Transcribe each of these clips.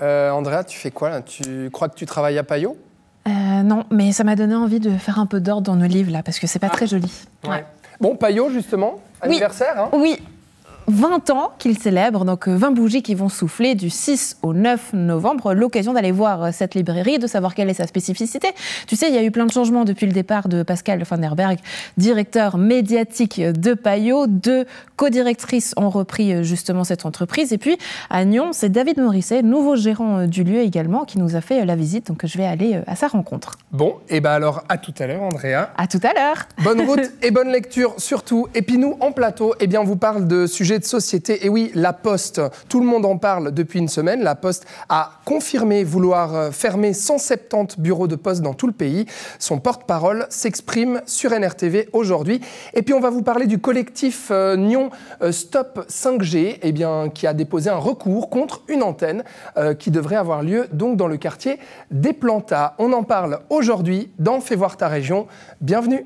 Andrea, tu fais quoi là? Tu crois que tu travailles à Payot? Non, mais ça m'a donné envie de faire un peu d'ordre dans nos livres là, parce que c'est pas très joli. Ouais. Bon, Payot justement, anniversaire. Hein. Oui. 20 ans qu'il célèbre, donc 20 bougies qui vont souffler du 6 au 9 novembre. L'occasion d'aller voir cette librairie, de savoir quelle est sa spécificité. Tu sais, il y a eu plein de changements depuis le départ de Pascal van der Berg, directeur médiatique de Payot. 2 co-directrices ont repris justement cette entreprise. Et puis, à Nyon, c'est David Morisset, nouveau gérant du lieu également, qui nous a fait la visite. Donc, je vais aller à sa rencontre. Bon, et bien alors, à tout à l'heure, Andrea. À tout à l'heure. Bonne route et bonne lecture, surtout. Et puis nous, en plateau, eh bien, on vous parle de sujets de société. Et oui, La Poste, tout le monde en parle depuis une semaine. La Poste a confirmé vouloir fermer 170 bureaux de poste dans tout le pays. Son porte-parole s'exprime sur NRTV aujourd'hui. Et puis on va vous parler du collectif Nyon Stop 5G, eh bien, qui a déposé un recours contre une antenne qui devrait avoir lieu donc dans le quartier des Plantats. On en parle aujourd'hui dans Fais voir ta région. Bienvenue.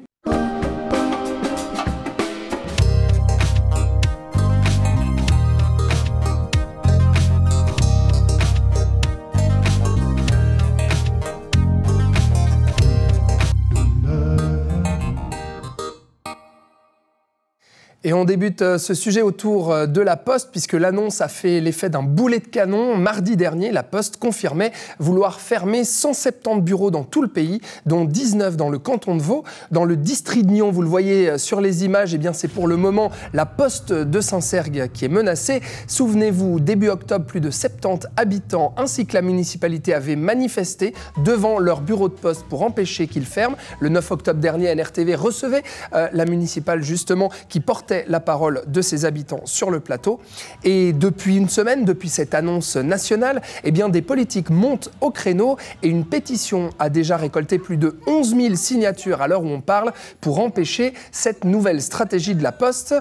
Et on débute ce sujet autour de La Poste, puisque l'annonce a fait l'effet d'un boulet de canon. Mardi dernier, La Poste confirmait vouloir fermer 170 bureaux dans tout le pays, dont 19 dans le canton de Vaud. Dans le district de Nyon, vous le voyez sur les images, eh bien c'est pour le moment La Poste de Saint-Cergue qui est menacée. Souvenez-vous, début octobre, plus de 70 habitants ainsi que la municipalité avaient manifesté devant leur bureau de poste pour empêcher qu'ils ferment. Le 9 octobre dernier, NRTV recevait la municipale justement qui portait la parole de ses habitants sur le plateau. Et depuis une semaine, depuis cette annonce nationale, eh bien des politiques montent au créneau et une pétition a déjà récolté plus de 11 000 signatures à l'heure où on parle pour empêcher cette nouvelle stratégie de La Poste.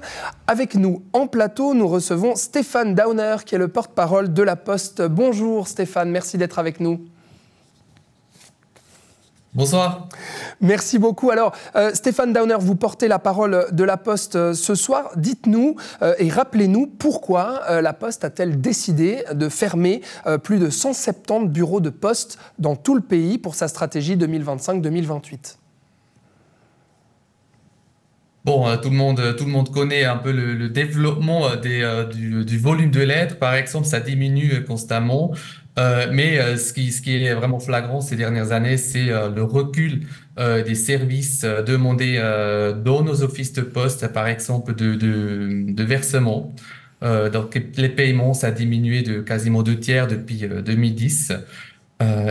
Avec nous en plateau, nous recevons Stéphane Dauner qui est le porte-parole de La Poste. Bonjour Stéphane, merci d'être avec nous. Bonsoir. Merci beaucoup. Alors, Stéphane Dauner, vous portez la parole de La Poste ce soir. Dites-nous et rappelez-nous pourquoi La Poste a-t-elle décidé de fermer plus de 170 bureaux de poste dans tout le pays pour sa stratégie 2025-2028 ? Bon, tout le monde connaît un peu le développement du volume de lettres. Par exemple, ça diminue constamment. Mais ce qui est vraiment flagrant ces dernières années, c'est le recul des services demandés dans nos offices de poste, par exemple de versement. Donc les paiements, ça a diminué de quasiment 2/3 depuis 2010.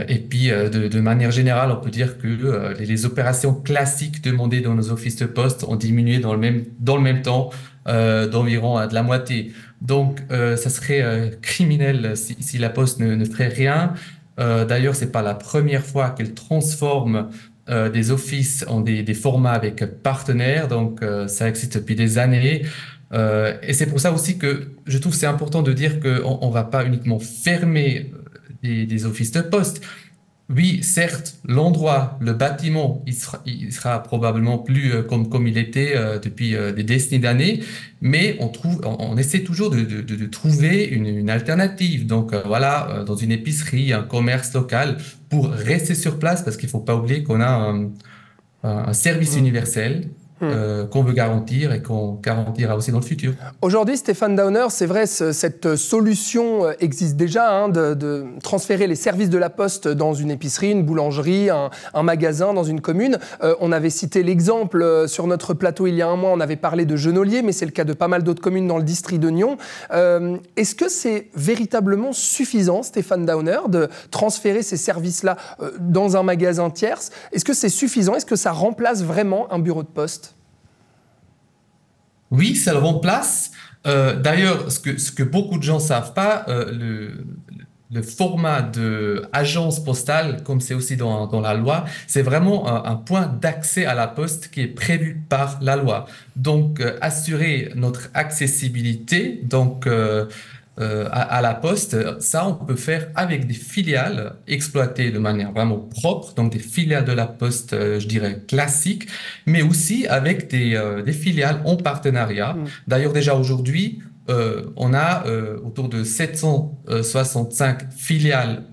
Et puis, de manière générale, on peut dire que les opérations classiques demandées dans nos offices de poste ont diminué dans le même temps d'environ de la moitié. Donc, ça serait criminel si La Poste ne ferait rien. D'ailleurs, c'est pas la première fois qu'elle transforme des offices en des formats avec partenaires. Donc, ça existe depuis des années. Et c'est pour ça aussi que je trouve que c'est important de dire qu'on va pas uniquement fermer des offices de poste. Oui, certes, l'endroit, le bâtiment, il sera probablement plus comme il était depuis des décennies d'années, mais on essaie toujours de trouver une alternative. Donc voilà, dans une épicerie, un commerce local, pour rester sur place, parce qu'il ne faut pas oublier qu'on a un service universel qu'on veut garantir et qu'on garantira aussi dans le futur. Aujourd'hui, Stéphane Dauner, c'est vrai, cette solution existe déjà, de transférer les services de La Poste dans une épicerie, une boulangerie, un magasin, dans une commune. On avait cité l'exemple sur notre plateau il y a un mois, on avait parlé de Genolier, mais c'est le cas de pas mal d'autres communes dans le district de Nyon. Est-ce que c'est véritablement suffisant, Stéphane Dauner, de transférer ces services-là dans un magasin tierce? Est-ce que c'est suffisant? Est-ce que ça remplace vraiment un bureau de poste? Oui, ça le remplace. D'ailleurs, ce que beaucoup de gens savent pas, le format de agence postale, comme c'est aussi dans la loi, c'est vraiment un point d'accès à la poste qui est prévu par la loi. Donc, assurer notre accessibilité, donc à la poste, ça on peut faire avec des filiales exploitées de manière vraiment propre, donc des filiales de la poste, je dirais classiques, mais aussi avec des filiales en partenariat. D'ailleurs déjà aujourd'hui, on a autour de 765 filiales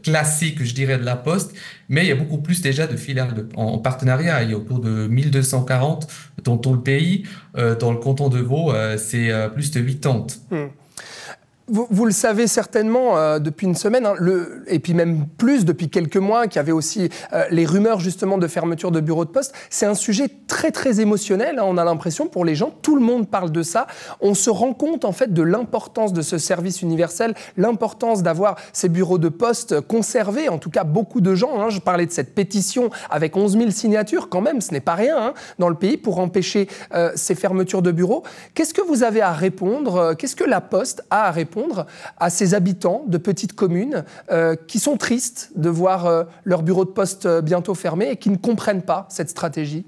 classiques, je dirais, de la Poste, mais il y a beaucoup plus déjà de filiales en partenariat. Il y a autour de 1240 dans tout le pays. Dans le canton de Vaud, c'est plus de 80. Vous le savez certainement depuis une semaine, hein, et puis même plus depuis quelques mois, qu'il y avait aussi les rumeurs justement de fermeture de bureaux de poste. C'est un sujet très très émotionnel, hein, on a l'impression pour les gens, tout le monde parle de ça. On se rend compte en fait de l'importance de ce service universel, l'importance d'avoir ces bureaux de poste conservés, en tout cas beaucoup de gens. Hein, je parlais de cette pétition avec 11 000 signatures, quand même, ce n'est pas rien hein, dans le pays pour empêcher ces fermetures de bureaux. Qu'est-ce que vous avez à répondre? Qu'est-ce que la Poste a à répondre à ces habitants de petites communes qui sont tristes de voir leur bureau de poste bientôt fermé et qui ne comprennent pas cette stratégie?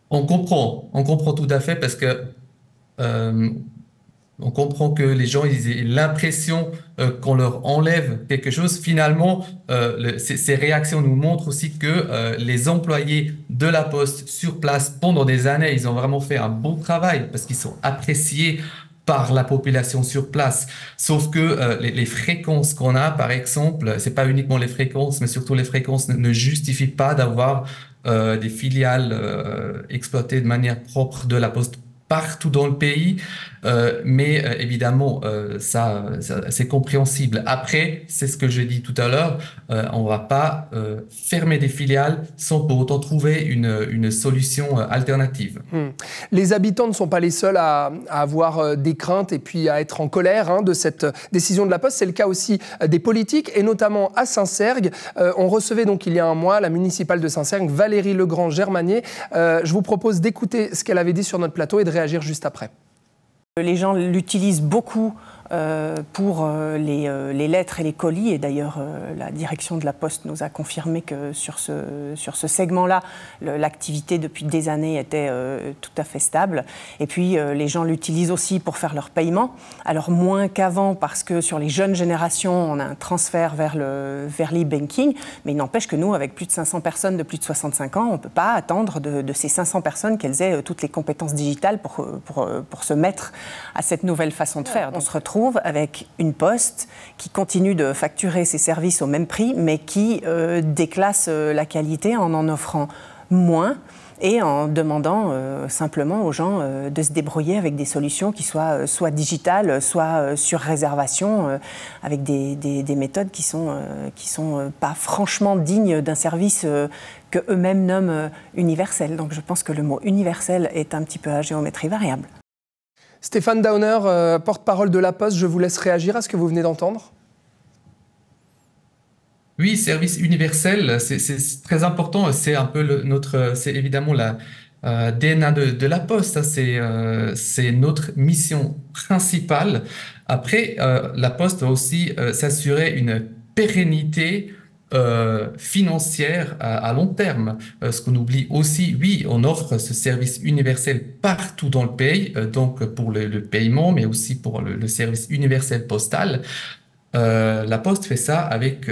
On comprend tout à fait parce que on comprend que les gens ils aient l'impression qu'on leur enlève quelque chose. Finalement, ces réactions nous montrent aussi que les employés de la Poste sur place pendant des années, ils ont vraiment fait un bon travail parce qu'ils sont appréciés par la population sur place. Sauf que les fréquences qu'on a, par exemple, c'est pas uniquement les fréquences, mais surtout les fréquences ne justifient pas d'avoir des filiales exploitées de manière propre de la Poste partout dans le pays, mais évidemment, ça c'est compréhensible. Après, c'est ce que j'ai dit tout à l'heure, on va pas fermer des filiales sans pour autant trouver une solution alternative. Les habitants ne sont pas les seuls à avoir des craintes et puis à être en colère hein, de cette décision de la Poste. C'est le cas aussi des politiques et notamment à Saint-Cergue. On recevait donc il y a un mois la municipale de Saint-Cergue, Valérie Legrand-Germanier. Je vous propose d'écouter ce qu'elle avait dit sur notre plateau et de réagir juste après. Les gens l'utilisent beaucoup pour les lettres et les colis. Et d'ailleurs, la direction de la Poste nous a confirmé que sur ce segment-là, l'activité depuis des années était tout à fait stable. Et puis, les gens l'utilisent aussi pour faire leur paiement. Alors, moins qu'avant, parce que sur les jeunes générations, on a un transfert vers l'e-banking. Mais il n'empêche que nous, avec plus de 500 personnes de plus de 65 ans, on ne peut pas attendre de ces 500 personnes qu'elles aient toutes les compétences digitales pour se mettre à cette nouvelle façon de faire. On se retrouve avec une Poste qui continue de facturer ses services au même prix, mais qui déclasse la qualité en offrant moins et en demandant simplement aux gens de se débrouiller avec des solutions qui soient soit digitales, soit sur réservation, avec des méthodes qui sont pas franchement dignes d'un service que eux-mêmes nomment universel. Donc je pense que le mot universel est un petit peu à géométrie variable. Stéphane Dauner, porte-parole de la Poste, je vous laisse réagir à ce que vous venez d'entendre. Oui, service universel, c'est très important. C'est un peu c'est évidemment la DNA de la Poste. C'est notre mission principale. Après, la Poste va aussi s'assurer une pérennité financière à long terme. Ce qu'on oublie aussi, oui, on offre ce service universel partout dans le pays, donc pour le paiement, mais aussi pour le service universel postal. La Poste fait ça avec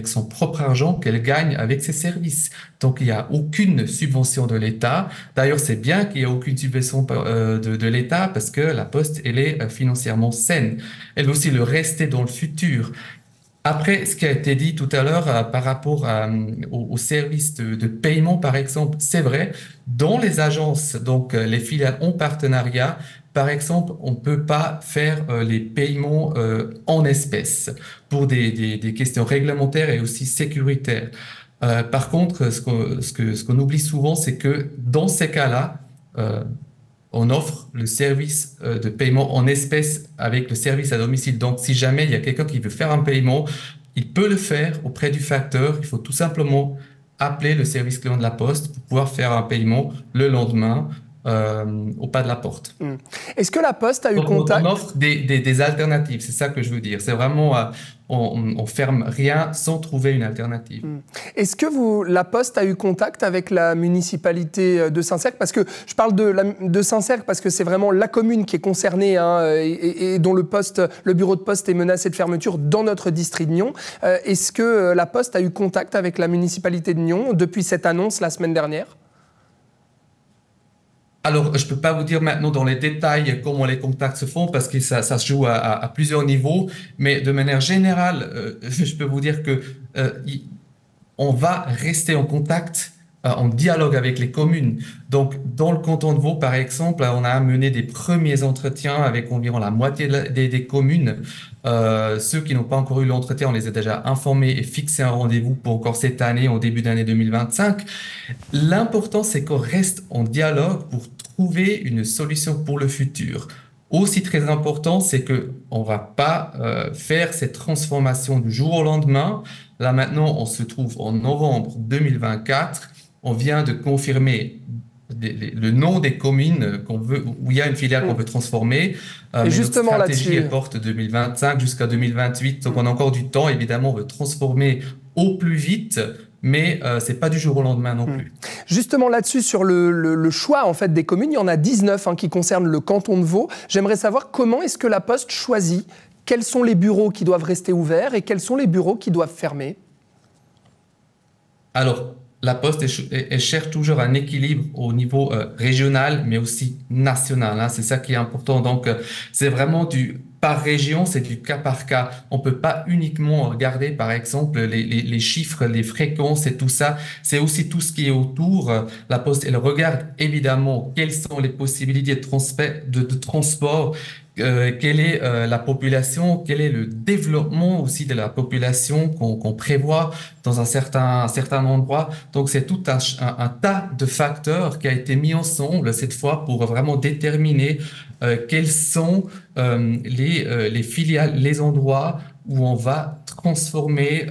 son propre argent qu'elle gagne avec ses services. Donc, il n'y a aucune subvention de l'État. D'ailleurs, c'est bien qu'il n'y ait aucune subvention de l'État parce que la Poste, elle est financièrement saine. Elle va aussi le rester dans le futur. Après, ce qui a été dit tout à l'heure par rapport aux services de paiement, par exemple, c'est vrai, dans les agences, donc les filiales en partenariat, par exemple, on ne peut pas faire les paiements en espèces pour des questions réglementaires et aussi sécuritaires. Par contre, ce qu'on oublie souvent, c'est que dans ces cas-là, on offre le service de paiement en espèces avec le service à domicile. Donc, si jamais il y a quelqu'un qui veut faire un paiement, il peut le faire auprès du facteur. Il faut tout simplement appeler le service client de la Poste pour pouvoir faire un paiement le lendemain au pas de la porte. Est-ce que la Poste a eu contact? On offre des alternatives, c'est ça que je veux dire. C'est vraiment, on ferme rien sans trouver une alternative. Est-ce que la Poste a eu contact avec la municipalité de Saint-Cergue? Parce que je parle de Saint-Cergue parce que c'est vraiment la commune qui est concernée hein, et dont le bureau de poste est menacé de fermeture dans notre district de Nyon. Est-ce que la Poste a eu contact avec la municipalité de Nyon depuis cette annonce la semaine dernière? Alors, je peux pas vous dire maintenant dans les détails comment les contacts se font parce que ça se joue à plusieurs niveaux, mais de manière générale, je peux vous dire que on va rester en contact, en dialogue avec les communes. Donc, dans le canton de Vaud, par exemple, on a mené des premiers entretiens avec environ la moitié des communes. Ceux qui n'ont pas encore eu l'entretien, on les a déjà informés et fixé un rendez-vous pour encore cette année, en début d'année 2025. L'important, c'est qu'on reste en dialogue pour trouver une solution pour le futur. Aussi très important, c'est que on va pas faire cette transformation du jour au lendemain. Là maintenant, on se trouve en novembre 2024. On vient de confirmer le nom des communes qu'on veut, où il y a une filiale qu'on veut transformer. Et justement notre stratégie là-dessus, porte 2025 jusqu'à 2028. Donc on a encore du temps. Évidemment, on veut transformer au plus vite. Mais c'est pas du jour au lendemain non plus. Justement là-dessus, sur le choix en fait des communes, il y en a 19 qui concernent le canton de Vaud. J'aimerais savoir comment est-ce que la Poste choisit quels sont les bureaux qui doivent rester ouverts et quels sont les bureaux qui doivent fermer. Alors, la Poste, elle cherche toujours un équilibre au niveau régional, mais aussi national. Hein. C'est ça qui est important. Donc, c'est vraiment par région, c'est du cas par cas. On peut pas uniquement regarder, par exemple, les chiffres, les fréquences et tout ça. C'est aussi tout ce qui est autour. La Poste, elle regarde évidemment quelles sont les possibilités de transport. Quelle est la population, quel est le développement aussi de la population qu'on prévoit dans un certain endroit. Donc, c'est tout un tas de facteurs qui a été mis ensemble cette fois pour vraiment déterminer quels sont les filiales, les endroits où on va transformer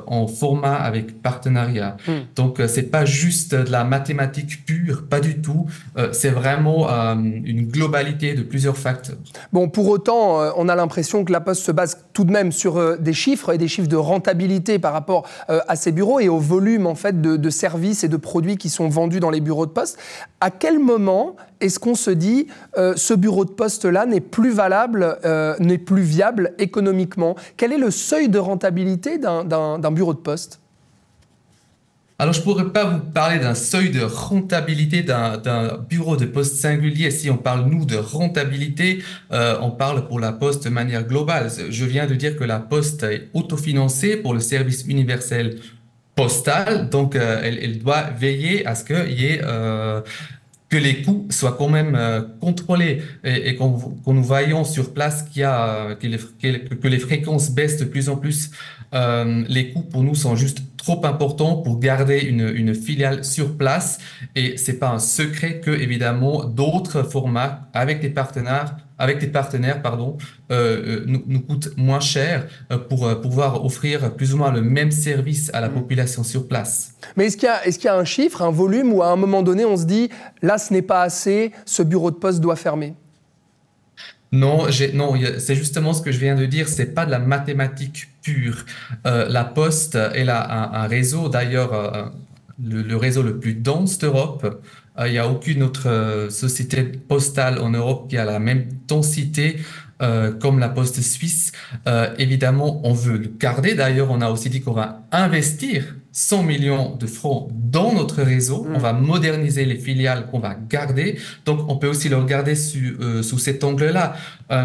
en format avec partenariat. Donc, c'est pas juste de la mathématique pure, pas du tout. C'est vraiment une globalité de plusieurs facteurs. Bon, pour autant, on a l'impression que la Poste se base tout de même sur des chiffres et des chiffres de rentabilité par rapport à ses bureaux et au volume en fait de services et de produits qui sont vendus dans les bureaux de poste. À quel moment est-ce qu'on se dit ce bureau de poste-là n'est plus valable, n'est plus viable économiquement? Quel est le seuil de rentabilité d'un bureau de poste? Alors, je pourrais pas vous parler d'un seuil de rentabilité d'un bureau de poste singulier. Si on parle, nous, de rentabilité, on parle pour la Poste de manière globale. Je viens de dire que la Poste est autofinancée pour le service universel postal. Donc, elle doit veiller à ce qu'il y ait... que les coûts soient quand même contrôlés et qu'on nous voyons sur place que les fréquences baissent de plus en plus. Les coûts pour nous sont juste trop importants pour garder une filiale sur place et c'est pas un secret que évidemment d'autres formats avec des partenaires nous coûtent moins cher pour pouvoir offrir plus ou moins le même service à la population sur place. Mais est-ce qu'il y a un chiffre, un volume où à un moment donné on se dit là ce n'est pas assez, ce bureau de poste doit fermer? Non, c'est justement ce que je viens de dire, c'est pas de la mathématique pure. La Poste, elle a un réseau, d'ailleurs, le réseau le plus dense d'Europe. Il n'y a aucune autre société postale en Europe qui a la même densité comme la Poste suisse. Évidemment, on veut le garder. D'ailleurs, on a aussi dit qu'on va investir 100 millions de francs dans notre réseau. On va moderniser les filiales qu'on va garder. Donc, on peut aussi le regarder sous cet angle-là.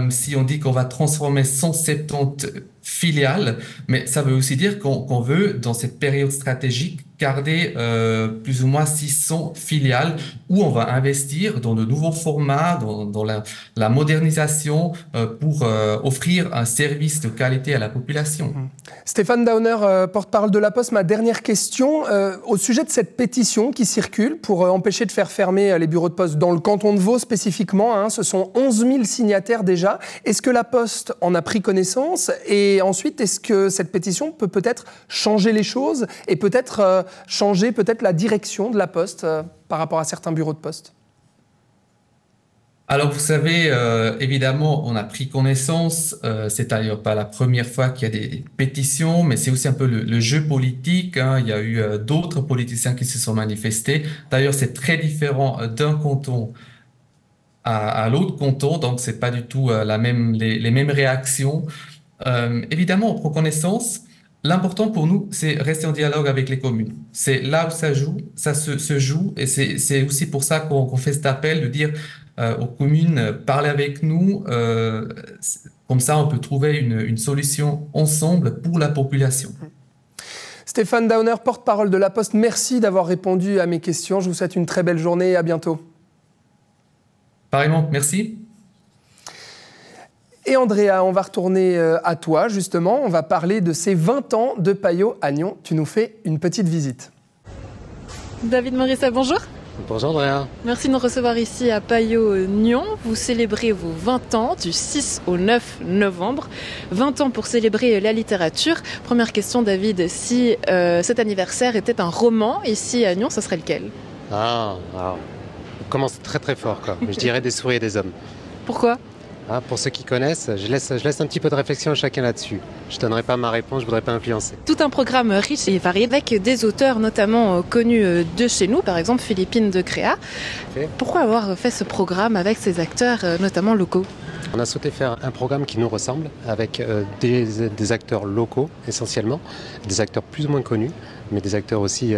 Si on dit qu'on va transformer 170 filiales, mais ça veut aussi dire qu'on veut, dans cette période stratégique, garder plus ou moins 600 filiales où on va investir dans de nouveaux formats, dans la modernisation pour offrir un service de qualité à la population. Stéphane Dauner, porte-parole de la Poste, ma dernière question au sujet de cette pétition qui circule pour empêcher de faire fermer les bureaux de poste dans le canton de Vaud spécifiquement. Hein, ce sont 11 000 signataires déjà. Est-ce que la Poste en a pris connaissance? Et ensuite, est-ce que cette pétition peut peut-être changer les choses et peut-être changer la direction de la Poste par rapport à certains bureaux de poste? Alors, vous savez, évidemment, on a pris connaissance. C'est d'ailleurs pas la première fois qu'il y a des pétitions, mais c'est aussi un peu le jeu politique. Hein. Il y a eu d'autres politiciens qui se sont manifestés. D'ailleurs, c'est très différent d'un canton à l'autre canton, donc c'est pas du tout les mêmes réactions. Évidemment, on prend connaissance. L'important pour nous, c'est rester en dialogue avec les communes. C'est là où ça se joue, et c'est aussi pour ça qu'on fait cet appel de dire aux communes, parlez avec nous, comme ça on peut trouver une solution ensemble pour la population. Stéphane Dauner, porte-parole de La Poste, merci d'avoir répondu à mes questions. Je vous souhaite une très belle journée et à bientôt. Pareillement, merci. Et Andrea, on va retourner à toi justement, on va parler de ces 20 ans de Payot à Nyon. Tu nous fais une petite visite. David Morissa, bonjour. Bonjour Andrea. Merci de nous recevoir ici à Payot-Nyon. Vous célébrez vos 20 ans du 6 au 9 novembre. 20 ans pour célébrer la littérature. Première question David, si cet anniversaire était un roman ici à Nyon, ce serait lequel? On commence très très fort quoi. Je dirais Des souris et des hommes. Pourquoi? Pour ceux qui connaissent, je laisse un petit peu de réflexion à chacun là-dessus. Je ne donnerai pas ma réponse, je ne voudrais pas influencer. Tout un programme riche et varié avec des auteurs notamment connus de chez nous, par exemple Philippine de Créa. Pourquoi avoir fait ce programme avec ces acteurs notamment locaux? On a souhaité faire un programme qui nous ressemble, avec des acteurs locaux essentiellement, des acteurs plus ou moins connus, mais des acteurs aussi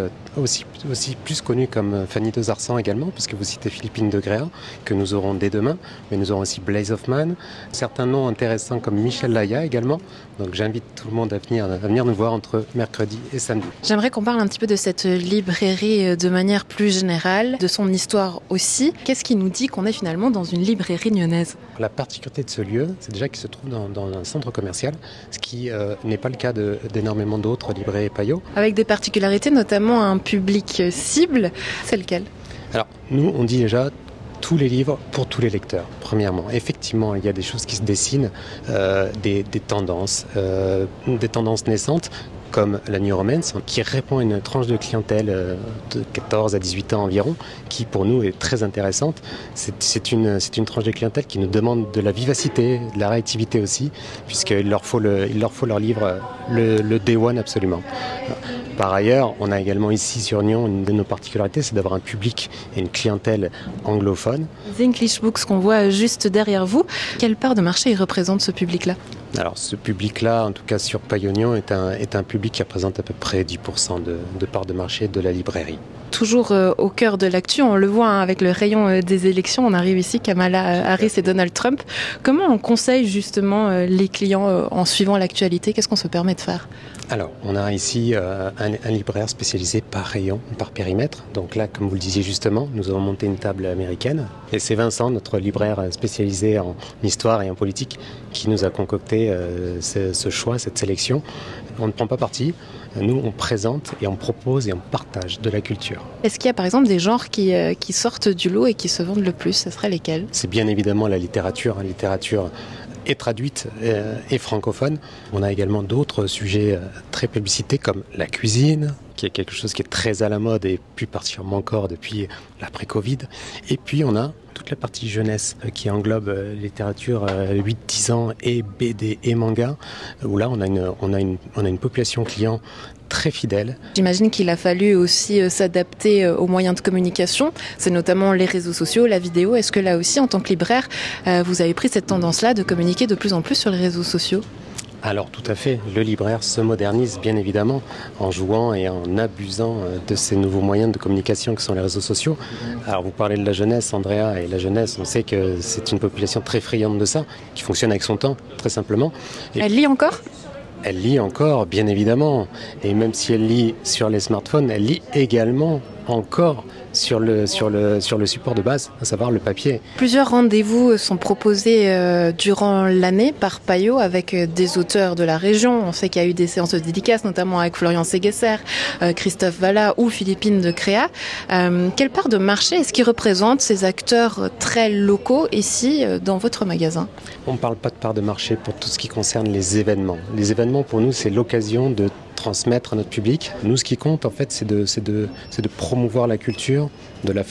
plus connus comme Fanny de Zarsan également, puisque vous citez Philippine de Créa, que nous aurons dès demain, mais nous aurons aussi Blaise Hoffman, certains noms intéressants comme Michel Laya également. Donc j'invite tout le monde à venir nous voir entre mercredi et samedi. J'aimerais qu'on parle un petit peu de cette librairie de manière plus générale, de son histoire aussi. Qu'est-ce qui nous dit qu'on est finalement dans une librairie nyonnaise? La particularité de ce lieu, c'est déjà qu'il se trouve dans un centre commercial, ce qui n'est pas le cas d'énormément d'autres librairies Payot. Avec des particularités, notamment un public cible, c'est lequel? Alors nous, on dit déjà tous les livres pour tous les lecteurs, premièrement. Effectivement, il y a des choses qui se dessinent, des tendances naissantes, comme la New Romance, qui répond à une tranche de clientèle de 14 à 18 ans environ, qui pour nous est très intéressante. C'est une tranche de clientèle qui nous demande de la vivacité, de la réactivité aussi, puisqu'il leur faut leur livre le Day One absolument. Par ailleurs, on a également ici sur Nyon, une de nos particularités, c'est d'avoir un public et une clientèle anglophone. The English Books qu'on voit juste derrière vous, quelle part de marché il représente ce public-là? Alors ce public-là, en tout cas sur Payot-Nyon, est un public qui représente à peu près 10% de part de marché de la librairie. Toujours au cœur de l'actu, on le voit avec le rayon des élections, on arrive ici, Kamala Harris et Donald Trump. Comment on conseille justement les clients en suivant l'actualité? Qu'est-ce qu'on se permet de faire? Alors, on a ici un libraire spécialisé par rayon, par périmètre. Donc là, comme vous le disiez justement, nous avons monté une table américaine. Et c'est Vincent, notre libraire spécialisé en histoire et en politique, qui nous a concocté ce choix, cette sélection. On ne prend pas parti. Nous, on présente et on propose et on partage de la culture. Est-ce qu'il y a par exemple des genres qui sortent du lot et qui se vendent le plus? Ce serait lesquels? C'est bien évidemment la littérature. La littérature est traduite et francophone. On a également d'autres sujets très publicités comme la cuisine, qui est quelque chose qui est très à la mode et plus particulièrement encore depuis l'après-Covid. Et puis on a toute la partie jeunesse qui englobe littérature 8-10 ans et BD et manga, où là on a une population client très fidèle. J'imagine qu'il a fallu aussi s'adapter aux moyens de communication. C'est notamment les réseaux sociaux, la vidéo. Est-ce que là aussi, en tant que libraire, vous avez pris cette tendance-là de communiquer de plus en plus sur les réseaux sociaux? Alors tout à fait, le libraire se modernise bien évidemment en jouant et en abusant de ces nouveaux moyens de communication que sont les réseaux sociaux. Alors vous parlez de la jeunesse, Andrea, et la jeunesse, on sait que c'est une population très friande de ça, qui fonctionne avec son temps, très simplement. Elle lit encore ? Elle lit encore, bien évidemment. Et même si elle lit sur les smartphones, elle lit également encore sur le support de base, à savoir le papier. Plusieurs rendez-vous sont proposés durant l'année par Payot avec des auteurs de la région. On sait qu'il y a eu des séances de dédicaces, notamment avec Florian Séguesser, Christophe Vallat ou Philippine de Créa. Quelle part de marché est-ce qu'ils représentent ces acteurs très locaux ici dans votre magasin? On ne parle pas de part de marché pour tout ce qui concerne les événements. Les événements, pour nous, c'est l'occasion de transmettre à notre public. Nous, ce qui compte, en fait, c'est de promouvoir la culture, de la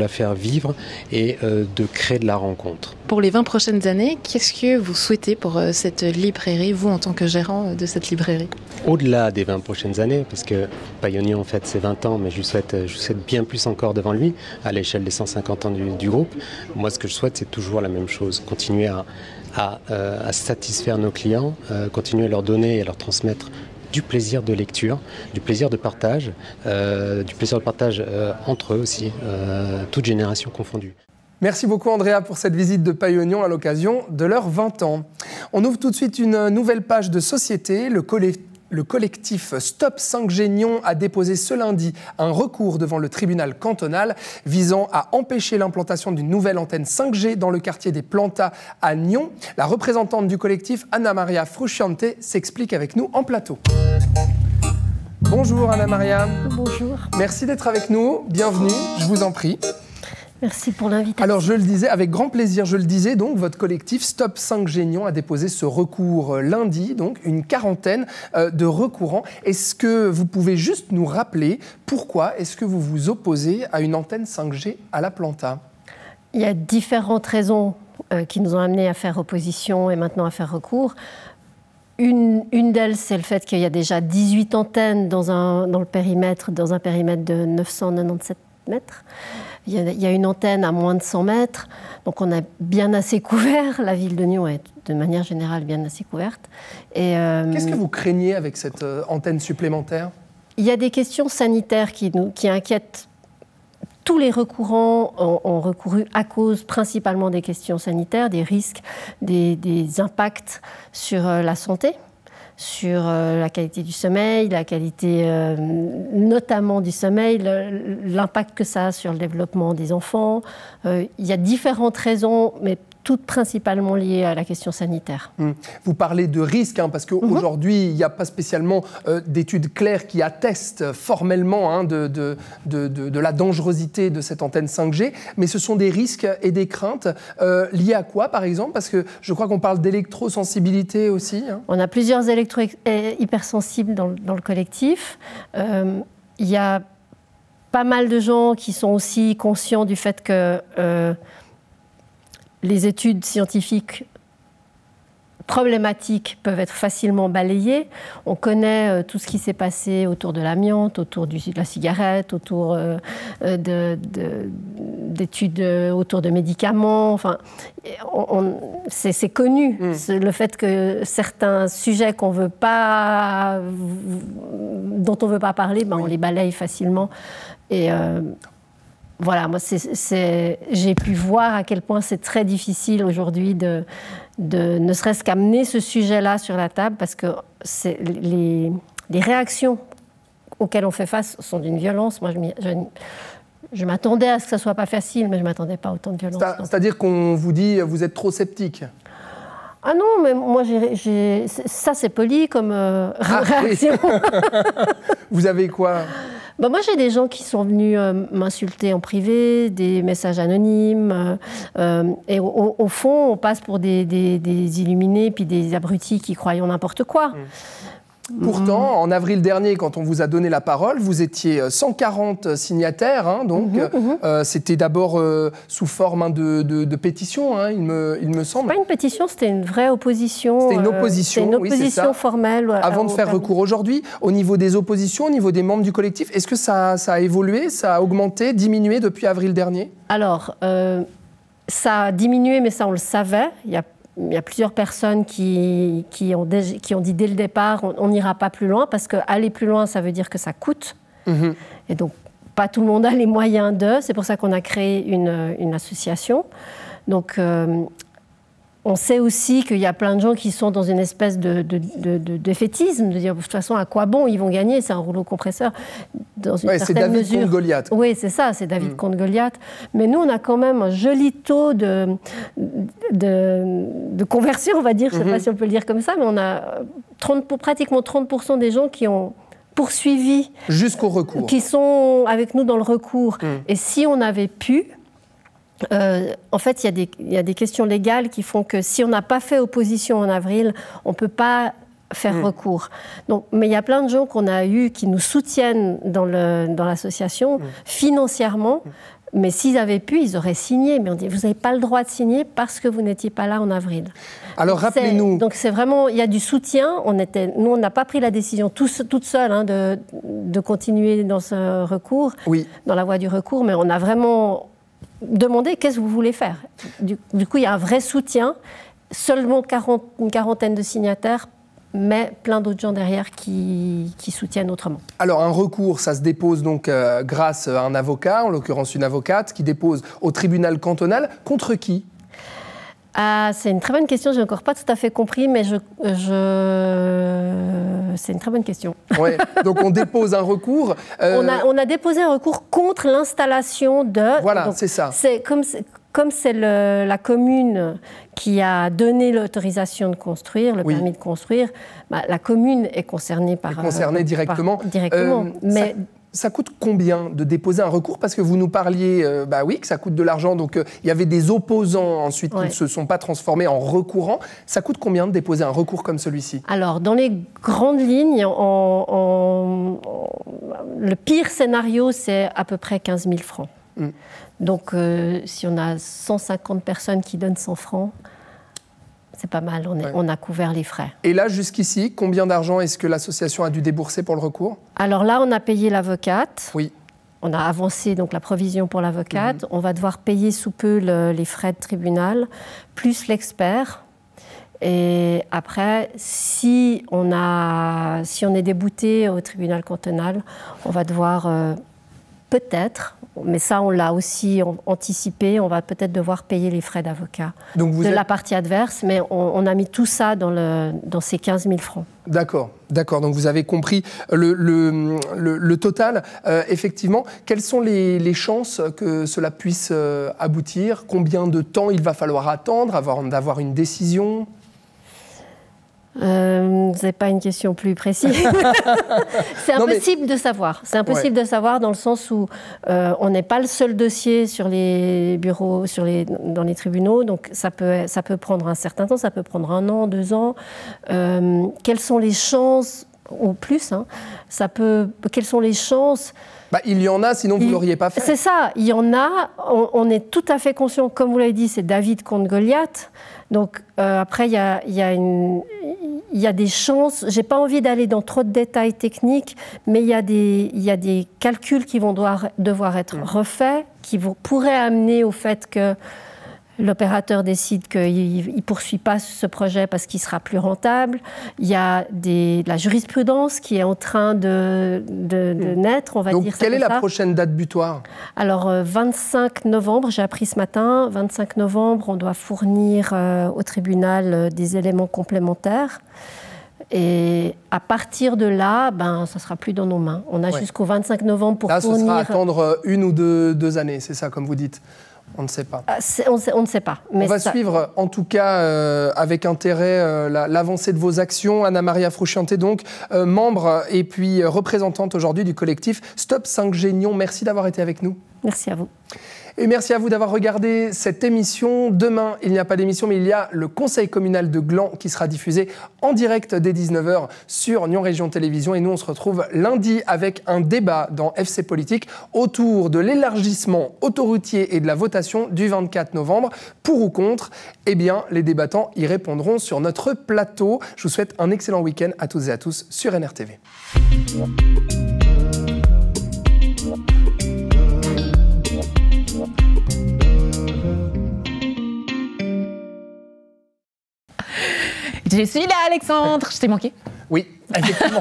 faire vivre et de créer de la rencontre. Pour les 20 prochaines années, qu'est-ce que vous souhaitez pour cette librairie, vous, en tant que gérant de cette librairie? Au-delà des 20 prochaines années, parce que Payot-Nyon, en fait, c'est 20 ans, mais je souhaite bien plus encore devant lui, à l'échelle des 150 ans du groupe. Moi, ce que je souhaite, c'est toujours la même chose, continuer à satisfaire nos clients, continuer à leur donner et à leur transmettre du plaisir de lecture, du plaisir de partage entre eux aussi, toutes générations confondues. Merci beaucoup Andrea pour cette visite de Paille-Oignon à l'occasion de leurs 20 ans. On ouvre tout de suite une nouvelle page de société. Le collectif Stop 5G Nyon a déposé ce lundi un recours devant le tribunal cantonal visant à empêcher l'implantation d'une nouvelle antenne 5G dans le quartier des Plantats à Nyon. La représentante du collectif, Anna Maria Frusciante, s'explique avec nous en plateau. Bonjour Anna Maria. Bonjour. Merci d'être avec nous. Bienvenue, je vous en prie. Merci pour l'invitation. Alors je le disais, avec grand plaisir, donc votre collectif Stop 5G Nyon a déposé ce recours lundi, donc une quarantaine de recourants. Est-ce que vous pouvez juste nous rappeler pourquoi est-ce que vous vous opposez à une antenne 5G à la Planta? Il y a différentes raisons qui nous ont amenés à faire opposition et maintenant à faire recours. Une d'elles, c'est le fait qu'il y a déjà 18 antennes dans un périmètre de 997 mètres. Il y a une antenne à moins de 100 mètres, donc on a bien assez couvert. La ville de Nyon est de manière générale bien assez couverte. Qu'est-ce que vous craignez avec cette antenne supplémentaire? Il y a des questions sanitaires qui inquiètent. Tous les recourants ont recouru à cause principalement des questions sanitaires, des risques, des impacts sur la santé, sur la qualité du sommeil, la qualité notamment du sommeil, l'impact que ça a sur le développement des enfants. Il y a différentes raisons, mais toutes principalement liées à la question sanitaire. Vous parlez de risques, parce qu'aujourd'hui, il n'y a pas spécialement d'études claires qui attestent formellement de la dangerosité de cette antenne 5G, mais ce sont des risques et des craintes liés à quoi, par exemple? Parce que je crois qu'on parle d'électrosensibilité aussi. On a plusieurs hypersensibles dans le collectif. Il y a pas mal de gens qui sont aussi conscients du fait que les études scientifiques problématiques peuvent être facilement balayées. On connaît tout ce qui s'est passé autour de l'amiante, autour de la cigarette, autour d'études autour de médicaments. Enfin, c'est connu. Le fait que certains sujets dont on ne veut pas parler, oui. On les balaye facilement. Et voilà, moi, j'ai pu voir à quel point c'est très difficile aujourd'hui de ne serait-ce qu'amener ce sujet-là sur la table, parce que les réactions auxquelles on fait face sont d'une violence. Moi, je m'attendais à ce que ça ne soit pas facile, mais je ne m'attendais pas à autant de violence. C'est-à-dire qu'on vous dit vous êtes trop sceptique? Ah non, mais moi, ça c'est poli comme réaction. Oui. Vous avez quoi? Moi, j'ai des gens qui sont venus m'insulter en privé, des messages anonymes. Et au fond, on passe pour des illuminés puis des abrutis qui croient en n'importe quoi. Pourtant, en avril dernier, quand on vous a donné la parole, vous étiez 140 signataires. C'était d'abord sous forme de pétition, il me semble. Ce n'est pas une pétition, c'était une vraie opposition. C'était une opposition, oui, c'est ça. Formelle. Avant de faire recours aujourd'hui, au niveau des oppositions, au niveau des membres du collectif, est-ce que ça a évolué, ça a augmenté, diminué depuis avril dernier? Alors, ça a diminué, mais ça, on le savait. Il y a plusieurs personnes qui ont dit dès le départ on n'ira pas plus loin, parce qu'aller plus loin, ça veut dire que ça coûte. Et donc, pas tout le monde a les moyens de. C'est pour ça qu'on a créé une association. Donc, on sait aussi qu'il y a plein de gens qui sont dans une espèce de défaitisme, de dire de toute façon, à quoi bon, ils vont gagner, c'est un rouleau compresseur dans une certaine mesure. C'est David contre Goliath. Oui, c'est ça, c'est David contre Goliath. Mais nous, on a quand même un joli taux de conversion, on va dire, je ne sais pas si on peut le dire comme ça, mais on a pratiquement 30% des gens qui ont poursuivi. Jusqu'au recours. Qui sont avec nous dans le recours. Et si on avait pu... en fait, il y a des questions légales qui font que si on n'a pas fait opposition en avril, on ne peut pas faire recours. Donc, mais il y a plein de gens qu'on a eus qui nous soutiennent dans l'association financièrement, mais s'ils avaient pu, ils auraient signé. Mais on dit, vous n'avez pas le droit de signer parce que vous n'étiez pas là en avril. Alors rappelez-nous... Donc c'est vraiment, il y a du soutien. Nous, on n'a pas pris la décision toute seule de continuer dans ce recours, dans la voie du recours, mais on a vraiment... Demander qu'est-ce que vous voulez faire. Du coup, il y a un vrai soutien, seulement une quarantaine de signataires, mais plein d'autres gens derrière qui soutiennent autrement. Alors un recours, ça se dépose donc grâce à un avocat, en l'occurrence une avocate, qui dépose au tribunal cantonal. Contre qui ? C'est une très bonne question, je n'ai encore pas tout à fait compris, mais c'est une très bonne question. Ouais, donc on dépose un recours. On a déposé un recours contre l'installation de... Voilà, c'est ça. Comme c'est la commune qui a donné l'autorisation de construire, le permis de construire, la commune est concernée directement. Mais ça coûte combien de déposer un recours? Parce que vous nous parliez, que ça coûte de l'argent. Donc il y avait des opposants ensuite qui ne se sont pas transformés en recourants. Ça coûte combien de déposer un recours comme celui-ci? Alors, dans les grandes lignes, le pire scénario, c'est à peu près 15 000 francs. Donc, si on a 150 personnes qui donnent 100 francs, c'est pas mal, on a couvert les frais. Et là, jusqu'ici, combien d'argent est-ce que l'association a dû débourser pour le recours? Alors là, on a payé l'avocate. Oui. On a avancé donc la provision pour l'avocate. On va devoir payer sous peu les frais de tribunal, plus l'expert. Et après, si on est débouté au tribunal cantonal, on va devoir peut-être, mais ça on l'a aussi anticipé, on va peut-être devoir payer les frais d'avocat la partie adverse, mais on a mis tout ça dans ces 15 000 francs. D'accord. Donc vous avez compris le total. Effectivement, quelles sont les chances que cela puisse aboutir? Combien de temps il va falloir attendre avant d'avoir une décision? C'est pas une question plus précise. C'est impossible de savoir. C'est impossible de savoir dans le sens où on n'est pas le seul dossier sur les bureaux, dans les tribunaux. Donc ça peut prendre un certain temps, ça peut prendre 1 an, 2 ans. Quelles sont les chances, ou plus, quelles sont les chances? Il y en a, sinon vous ne l'auriez pas fait. C'est ça, il y en a. On est tout à fait conscient, comme vous l'avez dit, c'est David contre Goliath. Donc après, il y a des chances. Je n'ai pas envie d'aller dans trop de détails techniques, mais il y a des calculs qui vont devoir être refaits, qui pourraient amener au fait que l'opérateur décide qu'il ne poursuit pas ce projet parce qu'il sera plus rentable. Il y a la jurisprudence qui est en train de naître, on va dire ça. Donc, quelle est la prochaine date butoir? Alors, 25 novembre, j'ai appris ce matin, 25 novembre, on doit fournir au tribunal des éléments complémentaires. Et à partir de là, ça ne sera plus dans nos mains. On a jusqu'au 25 novembre pour fournir... Là, ce sera attendre 1 ou 2 années, c'est ça, comme vous dites? On ne sait pas. On ne sait pas. Mais on va suivre, en tout cas, avec intérêt, l'avancée de vos actions. Anna-Maria Frusciante, donc, membre et puis représentante aujourd'hui du collectif Stop 5G Nyon. Merci d'avoir été avec nous. Merci à vous. Et merci à vous d'avoir regardé cette émission. Demain, il n'y a pas d'émission, mais il y a le Conseil communal de Gland qui sera diffusé en direct dès 19h sur Nyon Région Télévision. Et nous, on se retrouve lundi avec un débat dans FC Politique autour de l'élargissement autoroutier et de la votation du 24 novembre. Pour ou contre, eh bien, les débattants y répondront sur notre plateau. Je vous souhaite un excellent week-end à toutes et à tous sur NRTV. Je suis là, Alexandre. Je t'ai manqué? Oui, effectivement.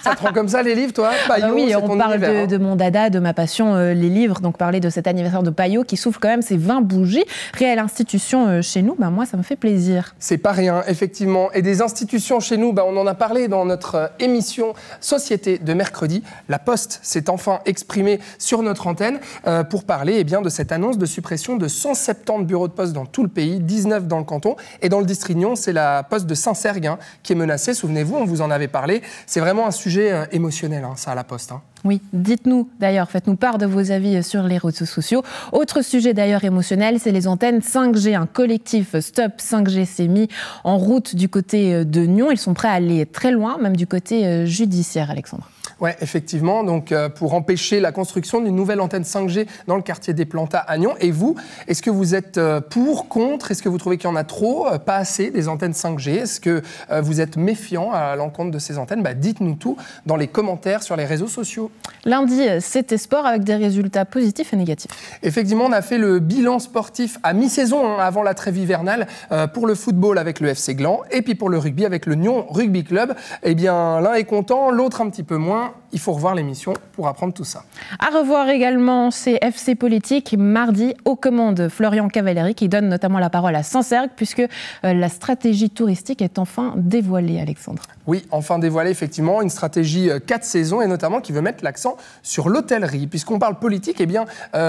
Ça te rend comme ça, les livres, toi? Payot, oui, on parle de mon dada, de ma passion, les livres. Donc, parler de cet anniversaire de Payot qui souffle quand même ses 20 bougies. Réelle institution chez nous, moi, ça me fait plaisir. C'est pas rien, effectivement. Et des institutions chez nous, on en a parlé dans notre émission Société de mercredi. La Poste s'est enfin exprimée sur notre antenne pour parler de cette annonce de suppression de 170 bureaux de poste dans tout le pays, 19 dans le canton. Et dans le district Nyon, c'est la Poste de Saint-Sergue qui est menacée. Souvenez-vous, on vous en avait parlé. C'est vraiment un sujet émotionnel, ça, à la Poste. Oui, dites-nous d'ailleurs, faites-nous part de vos avis sur les réseaux sociaux. Autre sujet d'ailleurs émotionnel, c'est les antennes 5G. Un collectif Stop 5G s'est mis en route du côté de Nyon. Ils sont prêts à aller très loin, même du côté judiciaire, Alexandre. Oui, effectivement, donc pour empêcher la construction d'une nouvelle antenne 5G dans le quartier des Plantats à Nyon. Et vous, est-ce que vous êtes pour, contre? Est-ce que vous trouvez qu'il y en a trop, pas assez, des antennes 5G? Est-ce que vous êtes méfiant à l'encontre de ces antennes? Dites-nous tout dans les commentaires sur les réseaux sociaux. Lundi, c'était sport avec des résultats positifs et négatifs. Effectivement, on a fait le bilan sportif à mi-saison, avant la trêve hivernale, pour le football avec le FC Gland et puis pour le rugby avec le Nyon Rugby Club. Eh bien, l'un est content, l'autre un petit peu moins. Il faut revoir l'émission pour apprendre tout ça. À revoir également ces FC Politique mardi aux commandes Florian Cavalleri qui donne notamment la parole à Sancergues puisque la stratégie touristique est enfin dévoilée, Alexandre. Oui, enfin dévoilée effectivement, une stratégie 4 saisons et notamment qui veut mettre l'accent sur l'hôtellerie. Puisqu'on parle politique, eh bien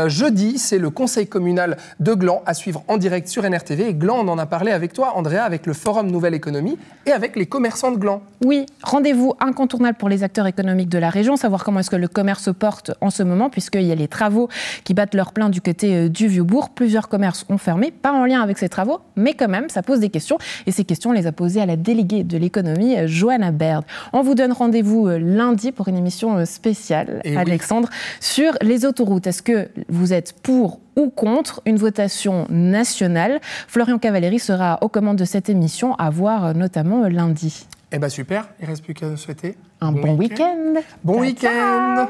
jeudi, c'est le conseil communal de Gland à suivre en direct sur NRTV. Et Gland, on en a parlé avec toi, Andrea, avec le Forum Nouvelle Économie et avec les commerçants de Gland. Oui, rendez-vous incontournable pour les acteurs économiques de la région, savoir comment est-ce que le commerce se porte en ce moment, puisqu'il y a les travaux qui battent leur plein du côté du Vieux-Bourg. Plusieurs commerces ont fermé, pas en lien avec ces travaux, mais quand même, ça pose des questions. Et ces questions, on les a posées à la déléguée de l'économie, Johanna Baird. On vous donne rendez-vous lundi pour une émission spéciale, et Alexandre, sur les autoroutes. Est-ce que vous êtes pour ou contre une votation nationale? Florian Cavalleri sera aux commandes de cette émission, à voir notamment lundi. Eh bien super, il ne reste plus qu'à nous souhaiter un bon week-end. Bon week-end.